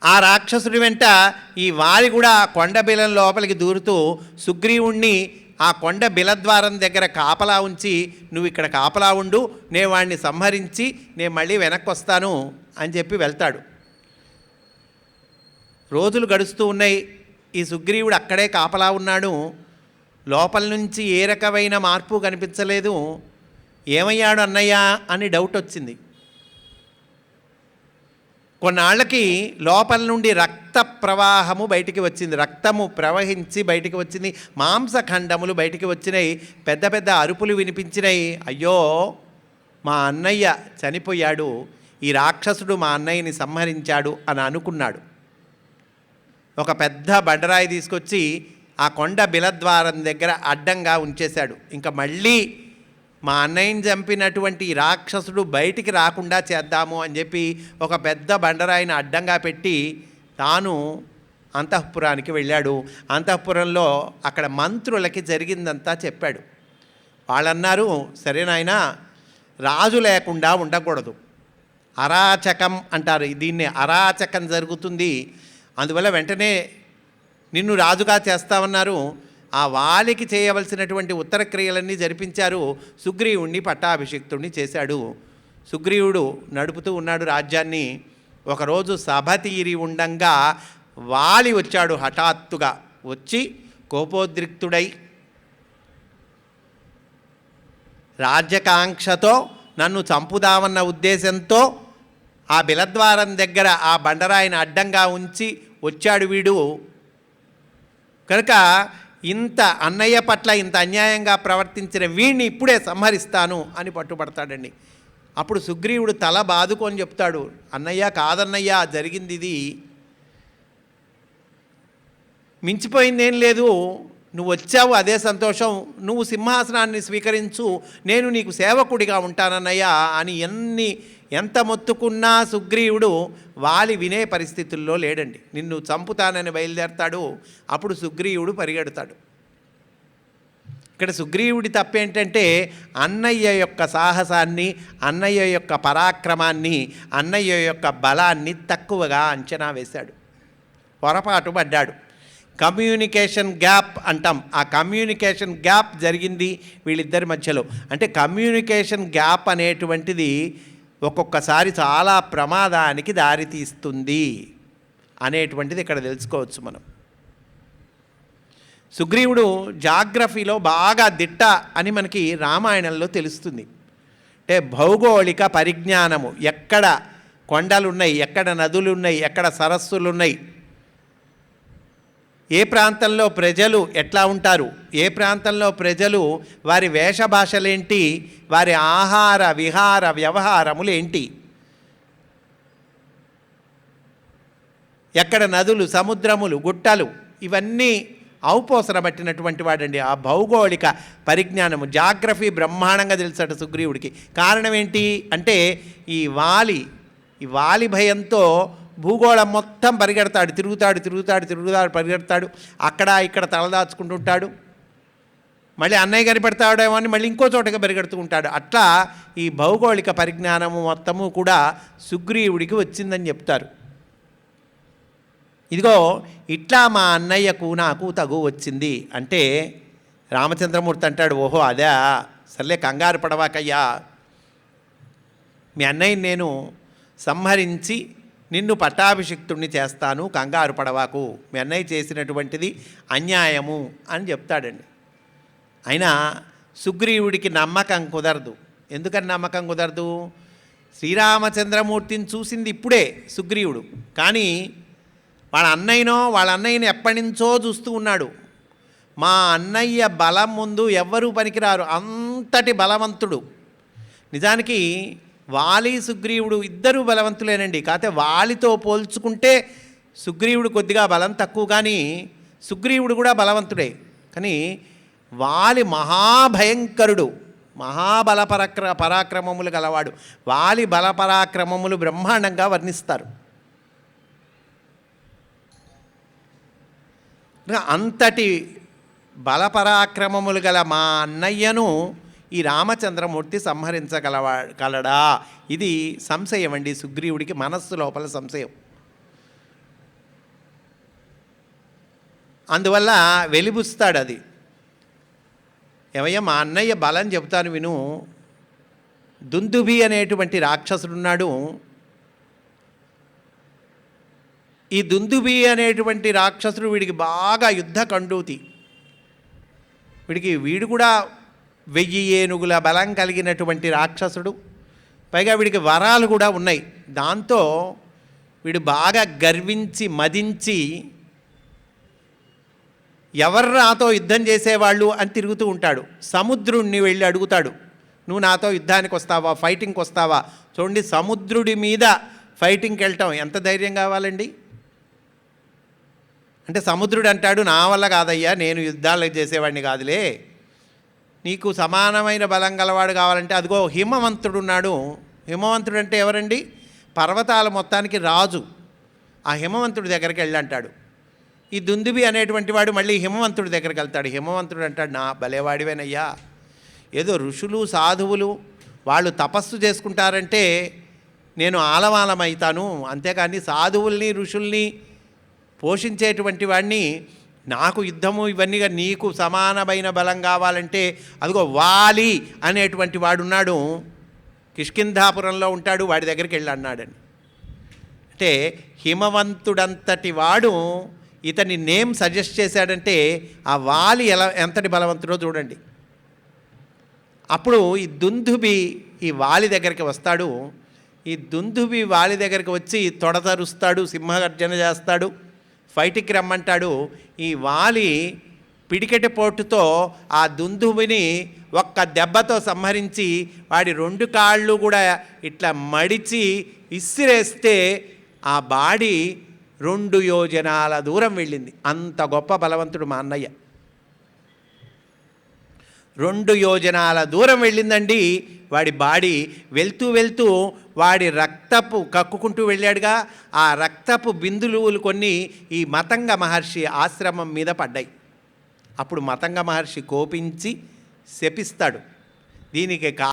ఆ రాక్షసుడి వెంట ఈ వాలి కూడా కొండ బిలం లోపలికి దూరుతూ సుగ్రీవుణ్ణి ఆ కొండ బిలద్వారం దగ్గర కాపలా ఉంచి, నువ్వు ఇక్కడ కాపలా ఉండు, నేను వాడిని సంహరించి నేను మళ్ళీ వెనక్కి వస్తాను అని చెప్పి వెళ్తాడు. రోజులు గడుస్తూ ఉన్నాయి. ఈ సుగ్రీవుడు అక్కడే కాపలా ఉన్నాడు. లోపల నుంచి ఏ రకమైన మార్పు కనిపించలేదు. ఏమయ్యాడు అన్నయ్య అని డౌట్ వచ్చింది. కొన్నాళ్ళకి లోపల నుండి రక్త ప్రవాహము బయటికి వచ్చింది. రక్తము ప్రవహించి బయటికి వచ్చింది. మాంసఖండములు బయటికి వచ్చినాయి. పెద్ద పెద్ద అరుపులు వినిపించినాయి. అయ్యో, మా అన్నయ్య చనిపోయాడు, ఈ రాక్షసుడు మా అన్నయ్యని సంహరించాడు అని అనుకున్నాడు. ఒక పెద్ద బండరాయి తీసుకొచ్చి ఆ కొండ బిలద్వారం దగ్గర అడ్డంగా ఉంచేశాడు. ఇంకా మళ్ళీ మా అన్నయ్యని చంపినటువంటి రాక్షసుడు బయటికి రాకుండా చేద్దాము అని చెప్పి ఒక పెద్ద బండరాయిని అడ్డంగా పెట్టి తాను అంతఃపురానికి వెళ్ళాడు. అంతఃపురంలో అక్కడ మంత్రులకి జరిగిందంతా చెప్పాడు. వాళ్ళన్నారు, సరే నాయనా, రాజు లేకుండా ఉండకూడదు, అరాచకం అంటారు దీన్ని, అరాచకం జరుగుతుంది, అందువల్ల వెంటనే నిన్ను రాజుగా చేస్తామన్నారు. ఆ వాలికి చేయవలసినటువంటి ఉత్తర క్రియలన్నీ జరిపించారు. సుగ్రీవుణ్ణి పట్టాభిషిక్తుణ్ణి చేశాడు. సుగ్రీవుడు నడుపుతూ ఉన్నాడు రాజ్యాన్ని. ఒకరోజు సభ తీరి ఉండంగా వాలి వచ్చాడు. హఠాత్తుగా వచ్చి కోపోద్రిక్తుడై రాజ్యకాంక్షతో నన్ను చంపుదామన్న ఉద్దేశంతో ఆ బిలద్వారం దగ్గర ఆ బండరాయిని అడ్డంగా ఉంచి వచ్చాడు వీడు. కనుక ఇంత అన్నయ్య పట్ల ఇంత అన్యాయంగా ప్రవర్తించిన వీడిని ఇప్పుడే సంహరిస్తాను అని పట్టుబడతాడండి. అప్పుడు సుగ్రీవుడు తల బాదుకొని చెప్తాడు, అన్నయ్య కాదన్నయ్య, జరిగింది ఇది, మించిపోయిందేం లేదు, నువ్వు వచ్చావు అదే సంతోషం, నువ్వు సింహాసనాన్ని స్వీకరించు, నేను నీకు సేవకుడిగా ఉంటానన్నయ్యా అని ఎంత మొత్తుకున్నా సుగ్రీవుడు వాలి వినే పరిస్థితుల్లో లేడండి. నిన్ను చంపుతానని బయలుదేరతాడు. అప్పుడు సుగ్రీవుడు పరిగెడతాడు. ఇక్కడ సుగ్రీవుడి తప్పేంటంటే అన్నయ్య యొక్క సాహసాన్ని, అన్నయ్య యొక్క పరాక్రమాన్ని, అన్నయ్య యొక్క బలాన్ని తక్కువగా అంచనా వేశాడు. పొరపాటు పడ్డాడు. కమ్యూనికేషన్ గ్యాప్ అంటాం. ఆ కమ్యూనికేషన్ గ్యాప్ జరిగింది వీళ్ళిద్దరి మధ్యలో. అంటే కమ్యూనికేషన్ గ్యాప్ అనేటువంటిది ఒక్కొక్కసారి చాలా ప్రమాదానికి దారితీస్తుంది అనేటువంటిది ఇక్కడ తెలుసుకోవచ్చు మనం. సుగ్రీవుడు జాగ్రఫీలో బాగా దిట్ట అని మనకి రామాయణంలో తెలుస్తుంది. అంటే భౌగోళిక పరిజ్ఞానము, ఎక్కడ కొండలున్నాయి, ఎక్కడ నదులున్నాయి, ఎక్కడ సరస్సులున్నాయి, ఏ ప్రాంతంలో ప్రజలు ఎట్లా ఉంటారు, ఏ ప్రాంతంలో ప్రజలు వారి వేషభాషలేంటి, వారి ఆహార విహార వ్యవహారములు ఏంటి, ఎక్కడ నదులు, సముద్రములు, గుట్టలు, ఇవన్నీ ఔపోసరబట్టినటువంటి వాడండి. ఆ భౌగోళిక పరిజ్ఞానము, జాగ్రఫీ బ్రహ్మాండంగా తెలుసట సుగ్రీవుడికి. కారణం ఏంటి అంటే ఈ వాలి భయంతో భూగోళం మొత్తం పరిగెడతాడు, తిరుగుతాడు పరిగెడతాడు, అక్కడ ఇక్కడ తలదాచుకుంటుంటాడు. మళ్ళీ అన్నయ్య కనిపెడతాడేమో అని మళ్ళీ ఇంకో చోటగా పరిగెడుతూ ఉంటాడు. అట్లా ఈ భౌగోళిక పరిజ్ఞానము మొత్తము కూడా సుగ్రీవుడికి వచ్చిందని చెప్తారు. ఇదిగో ఇట్లా మా అన్నయ్యకు నాకు తగు వచ్చింది అంటే రామచంద్రమూర్తి అంటాడు, ఓహో అదే, సర్లే కంగారు పడవాకయ్యా, మీ అన్నయ్యని నేను సంహరించి నిన్ను పట్టాభిషిక్తుణ్ణి చేస్తాను, కంగారు పడవాకు, మీ అన్నయ్య చేసినటువంటిది అన్యాయము అని చెప్తాడండి. అయినా సుగ్రీవుడికి నమ్మకం కుదరదు. ఎందుకని నమ్మకం కుదరదు? శ్రీరామచంద్రమూర్తిని చూసింది ఇప్పుడే సుగ్రీవుడు, కానీ వాళ్ళ అన్నయ్యని ఎప్పటి నుంచో చూస్తూ ఉన్నాడు. మా అన్నయ్య బలం ముందు ఎవ్వరూ పనికిరారు, అంతటి బలవంతుడు. నిజానికి వాలి సుగ్రీవుడు ఇద్దరూ బలవంతులేనండి. కాకపోతే వాలితో పోల్చుకుంటే సుగ్రీవుడు కొద్దిగా బలం తక్కువ, కానీ సుగ్రీవుడు కూడా బలవంతుడే. కానీ వాలి మహాభయంకరుడు, పరాక్రమములు గలవాడు. వాలి బలపరాక్రమములు బ్రహ్మాండంగా వర్ణిస్తారు. అంతటి బలపరాక్రమములు గల మా అన్నయ్యను ఈ రామచంద్రమూర్తి సంహరించగలడా? ఇది సంశయం అండి, సుగ్రీవుడికి మనస్సు లోపల సంశయం. అందువల్ల వెలిబుస్తాడు అది. ఏమయ్యా మా అన్నయ్య బలం చెబుతాను విను. దుందుభి అనేటువంటి రాక్షసుడున్నాడు. ఈ దుందుభి అనేటువంటి రాక్షసుడు వీడికి బాగా యుద్ధ కండూతి. వీడు కూడా 1000 ఏనుగుల బలం కలిగినటువంటి రాక్షసుడు. పైగా వీడికి వరాలు కూడా ఉన్నాయి. దాంతో వీడు బాగా గర్వించి మదించి ఎవరు నాతో యుద్ధం చేసేవాళ్ళు అని తిరుగుతూ ఉంటాడు. సముద్రుడిని వెళ్ళి అడుగుతాడు, నువ్వు నాతో యుద్ధానికి వస్తావా, ఫైటింగ్కి వస్తావా? చూడండి, సముద్రుడి మీద ఫైటింగ్కి వెళ్ళటం ఎంత ధైర్యం కావాలండి. అంటే సముద్రుడు అంటాడు, నా వల్ల కాదయ్యా, నేను యుద్ధాలు చేసేవాడిని కాదులే, నీకు సమానమైన బలం గలవాడు కావాలంటే అదిగో హిమవంతుడు ఉన్నాడు. హిమవంతుడు అంటే ఎవరండి? పర్వతాల మొత్తానికి రాజు. ఆ హిమవంతుడి దగ్గరికి వెళ్ళంటాడు. ఈ దుందుబి అనేటువంటి వాడు మళ్ళీ హిమవంతుడి దగ్గరికి వెళ్తాడు. హిమవంతుడు అంటాడు, నా భలేవాడివేనయ్యా, ఏదో ఋషులు సాధువులు వాళ్ళు తపస్సు చేసుకుంటారంటే నేను ఆలవాలమవుతాను, అంతేకాని సాధువుల్ని ఋషుల్ని పోషించేటువంటి వాడిని, నాకు యుద్ధము ఇవన్నీగా నీకు సమానమైన బలం కావాలంటే అదిగో వాలి అనేటువంటి వాడున్నాడు, కిష్కింధాపురంలో ఉంటాడు, వాడి దగ్గరికి వెళ్ళి అన్నాడని. అంటే హిమవంతుడంతటి వాడు ఇతని నేమ్ సజెస్ట్ చేశాడంటే ఆ వాలి ఎంతటి బలవంతుడో చూడండి. అప్పుడు ఈ దుందుబి ఈ వాలి దగ్గరికి వస్తాడు. ఈ దుందుబి వాలి దగ్గరికి వచ్చి తొడతరుస్తాడు, సింహగర్జన చేస్తాడు, ఫైటింగ్కి రమ్మంటాడు. ఈ వాలి పిడికెట పోటుతో ఆ దుందుబిని ఒక్క దెబ్బతో సంహరించి వాడి 2 కాళ్ళు కూడా ఇట్లా మడిచి ఇసిరేస్తే ఆ బాడీ 2 యోజనాల దూరం వెళ్ళింది. అంత గొప్ప బలవంతుడు మా అన్నయ్య. 2 యోజనాల దూరం వెళ్ళిందండి వాడి బాడీ. వెళ్తూ వెళ్తూ వాడి రక్తపు కక్కుకుంటూ వెళ్ళాడుగా, ఆ రక్తపు బిందువులు కొన్ని ఈ మతంగ మహర్షి ఆశ్రమం మీద పడ్డాయి. అప్పుడు మతంగ మహర్షి కోపించి శపిస్తాడు. దీనికి